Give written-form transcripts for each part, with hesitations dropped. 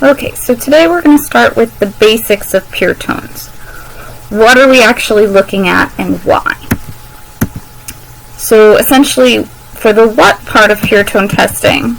Okay, so today we're going to start with the basics of pure tones. What are we actually looking at and why? So essentially, for the what part of pure tone testing,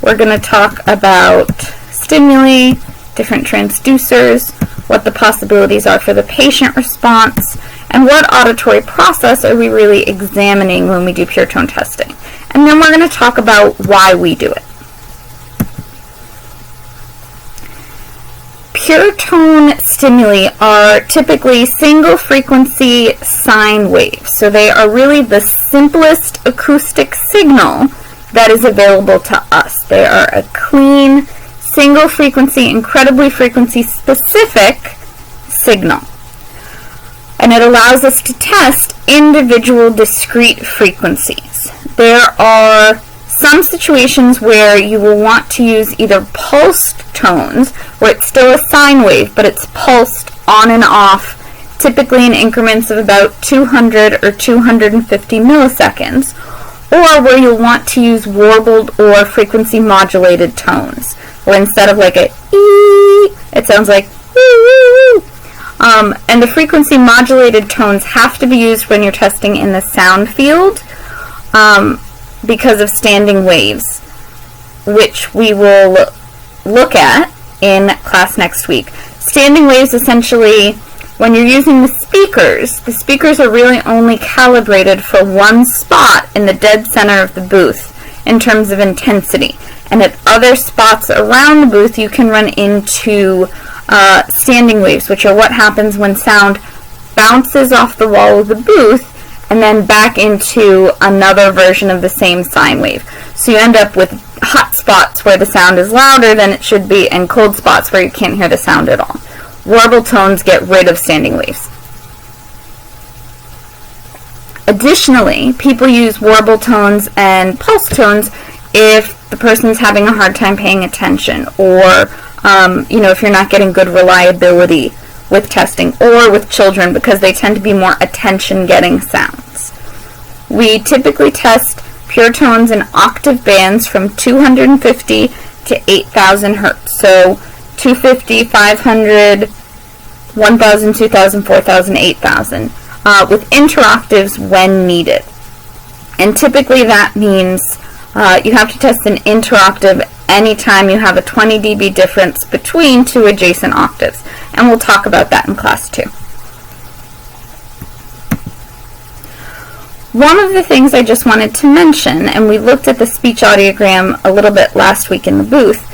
we're going to talk about stimuli, different transducers, what the possibilities are for the patient response, and what auditory process are we really examining when we do pure tone testing. And then we're going to talk about why we do it. Pure tone stimuli are typically single frequency sine waves. So they are really the simplest acoustic signal that is available to us. They are a clean, single frequency, incredibly frequency specific signal. And it allows us to test individual discrete frequencies. There are some situations where you will want to use either pulsed tones, where it's still a sine wave, but it's pulsed on and off, typically in increments of about 200 or 250 milliseconds, or where you'll want to use warbled or frequency modulated tones, where instead of like a ee, it sounds like woo. And the frequency modulated tones have to be used when you're testing in the sound field, because of standing waves, which we will look at in class next week. Standing waves, essentially, when you're using the speakers are really only calibrated for one spot in the dead center of the booth in terms of intensity. And at other spots around the booth, you can run into standing waves, which are what happens when sound bounces off the wall of the booth and then back into another version of the same sine wave. So you end up with hot spots where the sound is louder than it should be and cold spots where you can't hear the sound at all. Warble tones get rid of standing waves. Additionally, people use warble tones and pulse tones if the person's having a hard time paying attention, or if you're not getting good reliability with testing, or with children because they tend to be more attention-getting sounds. We typically test pure tones in octave bands from 250 to 8,000 hertz. So 250, 500, 1,000, 2,000, 4,000, 8,000, with interoctaves when needed. And typically that means you have to test an interoctave anytime you have a 20 dB difference between two adjacent octaves. And we'll talk about that in class 2. One of the things I just wanted to mention, and we looked at the speech audiogram a little bit last week in the booth,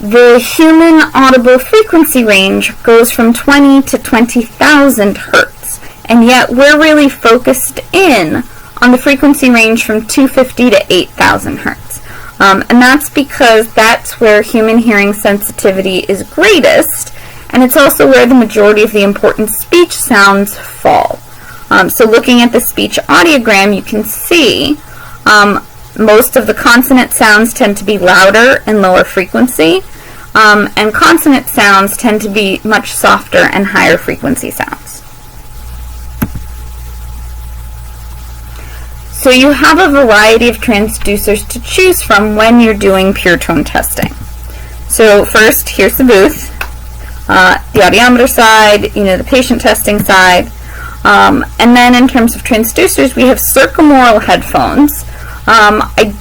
the human audible frequency range goes from 20 to 20,000 hertz, and yet we're really focused in on the frequency range from 250 to 8,000 hertz. And that's because that's where human hearing sensitivity is greatest, and it's also where the majority of the important speech sounds fall. So looking at the speech audiogram, you can see most of the consonant sounds tend to be louder and lower frequency, and consonant sounds tend to be much softer and higher frequency sounds. So you have a variety of transducers to choose from when you're doing pure tone testing. So first, here's the booth, the audiometer side, the patient testing side, and then in terms of transducers, we have circumaural headphones. I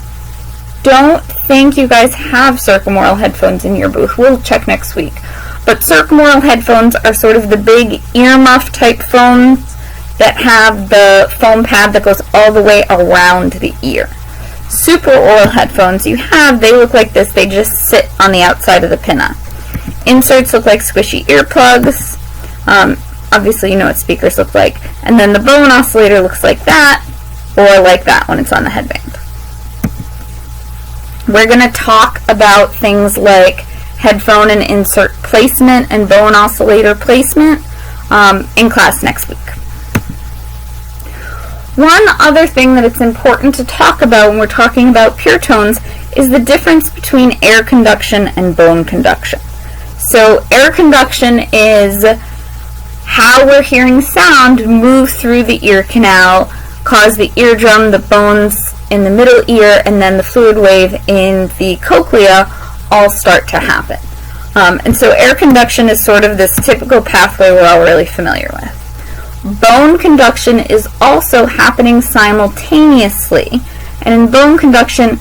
don't think you guys have circumaural headphones in your booth. We'll check next week. But circumaural headphones are sort of the big earmuff type phones that have the foam pad that goes all the way around the ear. Supraaural headphones they look like this. They just sit on the outside of the pinna. Inserts look like squishy earplugs. Obviously you know what speakers look like. And then the bone oscillator looks like that, or like that when it's on the headband. We're going to talk about things like headphone and insert placement and bone oscillator placement in class next week. One other thing that it's important to talk about when we're talking about pure tones is the difference between air conduction and bone conduction. So air conduction is how we're hearing sound move through the ear canal, cause the eardrum, the bones in the middle ear, and then the fluid wave in the cochlea all start to happen. And so air conduction is sort of this typical pathway we're all really familiar with. Bone conduction is also happening simultaneously. And in bone conduction,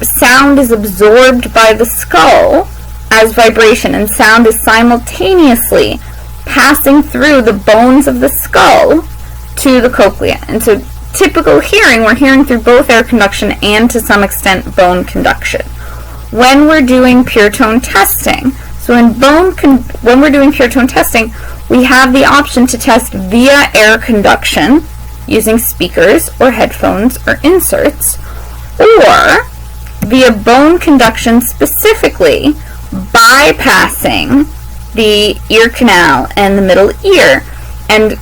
sound is absorbed by the skull as vibration, and sound is simultaneously passing through the bones of the skull to the cochlea. And so typical hearing, we're hearing through both air conduction and to some extent bone conduction. When we're doing pure tone testing, so when we're doing pure tone testing, we have the option to test via air conduction using speakers or headphones or inserts, or via bone conduction, specifically bypassing the ear canal and the middle ear and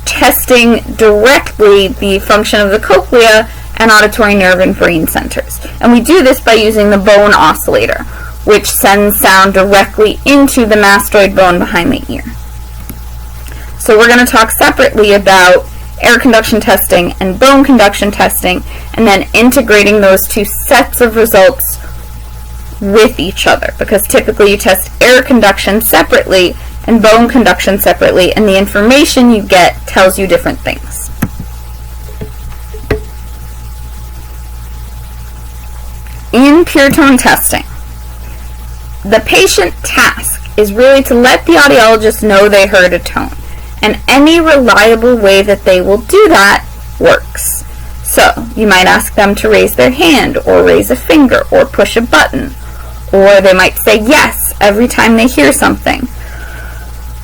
testing directly the function of the cochlea and auditory nerve and brain centers. And we do this by using the bone oscillator, which sends sound directly into the mastoid bone behind the ear. So we're going to talk separately about air conduction testing and bone conduction testing, and then integrating those two sets of results with each other, because typically you test air conduction separately and bone conduction separately, and the information you get tells you different things. In pure tone testing, the patient task is really to let the audiologist know they heard a tone, and any reliable way that they will do that works. So you might ask them to raise their hand or raise a finger or push a button, or they might say yes every time they hear something.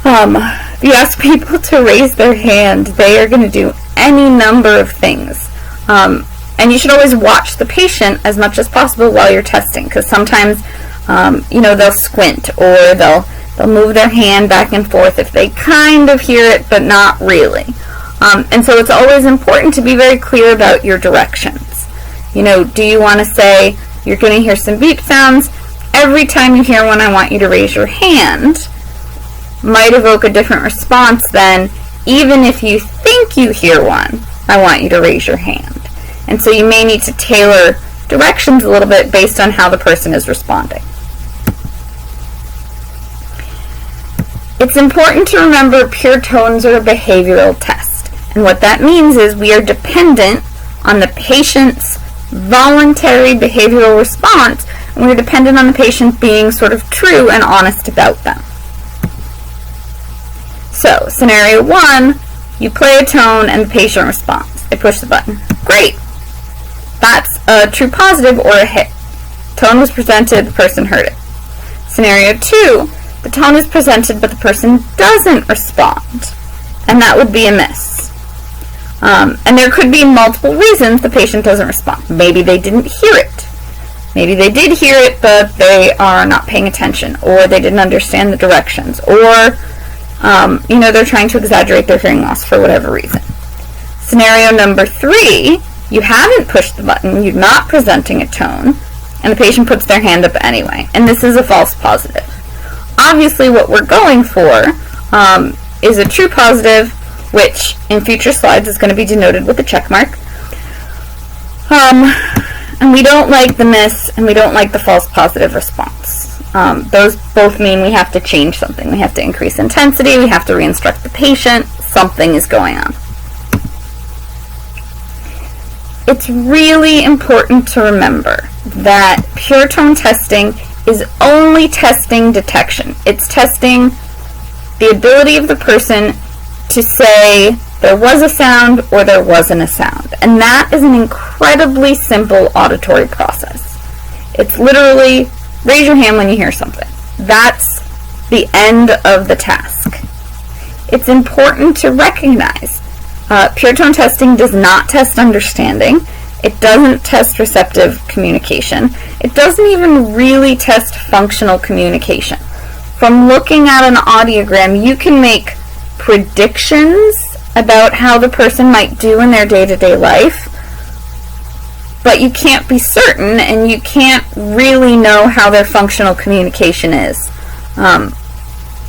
If you ask people to raise their hand, they are going to do any number of things. And you should always watch the patient as much as possible while you're testing, because sometimes they'll squint, or they'll move their hand back and forth if they kind of hear it but not really. And so it's always important to be very clear about your directions. Do you want to say you're going to hear some beep sounds? Every time you hear one, I want you to raise your hand. Might evoke a different response than, even if you think you hear one, I want you to raise your hand. And so you may need to tailor directions a little bit based on how the person is responding. It's important to remember pure tones are a behavioral test. And what that means is we are dependent on the patient's voluntary behavioral response, and we're dependent on the patient being sort of true and honest about them. So, scenario 1, you play a tone and the patient responds. They push the button. Great! That's a true positive or a hit. Tone was presented, the person heard it. Scenario 2, the tone is presented but the person doesn't respond, and that would be a miss. And there could be multiple reasons the patient doesn't respond. Maybe they didn't hear it. Maybe they did hear it, but they are not paying attention, or they didn't understand the directions, or they're trying to exaggerate their hearing loss for whatever reason. Scenario number 3, you haven't pushed the button, you're not presenting a tone, and the patient puts their hand up anyway, and this is a false positive. Obviously, what we're going for is a true positive, which in future slides is going to be denoted with a check mark. And we don't like the miss, and we don't like the false positive response. Those both mean we have to change something. We have to increase intensity, we have to re-instruct the patient, something is going on. It's really important to remember that pure tone testing is only testing detection. It's testing the ability of the person to say there was a sound or there wasn't a sound. And that is an incredibly simple auditory process. It's literally raise your hand when you hear something. That's the end of the task. It's important to recognize pure tone testing does not test understanding. It doesn't test receptive communication. It doesn't even really test functional communication. From looking at an audiogram, you can make predictions about how the person might do in their day-to-day life, but you can't be certain, and you can't really know how their functional communication is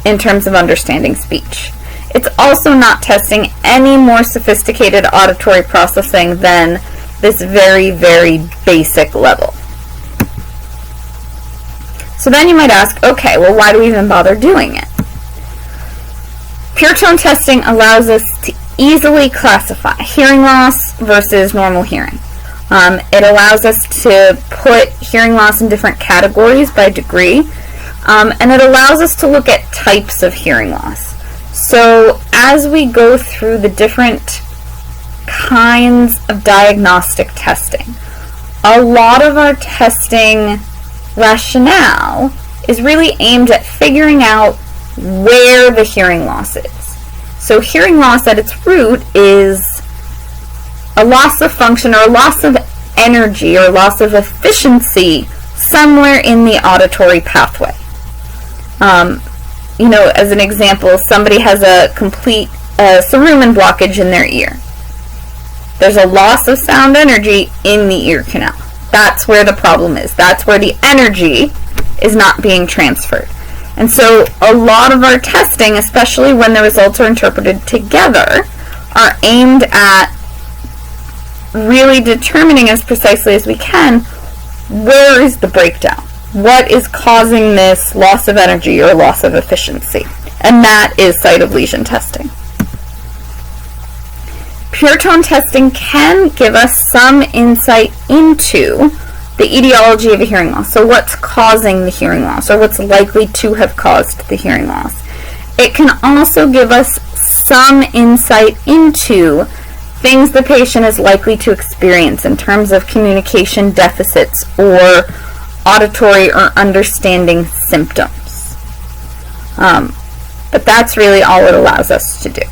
in terms of understanding speech. It's also not testing any more sophisticated auditory processing than this very, very basic level. So then you might ask, okay, well, why do we even bother doing it? Pure tone testing allows us to easily classify hearing loss versus normal hearing. It allows us to put hearing loss in different categories by degree, and it allows us to look at types of hearing loss. So as we go through the different kinds of diagnostic testing, a lot of our testing rationale is really aimed at figuring out where the hearing loss is. So hearing loss at its root is a loss of function or a loss of energy or loss of efficiency somewhere in the auditory pathway. As an example, somebody has a complete cerumen blockage in their ear. There's a loss of sound energy in the ear canal. That's where the problem is. That's where the energy is not being transferred. And so a lot of our testing, especially when the results are interpreted together, are aimed at really determining as precisely as we can, where is the breakdown? What is causing this loss of energy or loss of efficiency? And that is site of lesion testing. Pure tone testing can give us some insight into the etiology of a hearing loss. So what's causing the hearing loss, or what's likely to have caused the hearing loss. It can also give us some insight into things the patient is likely to experience in terms of communication deficits or auditory or understanding symptoms. But that's really all it allows us to do.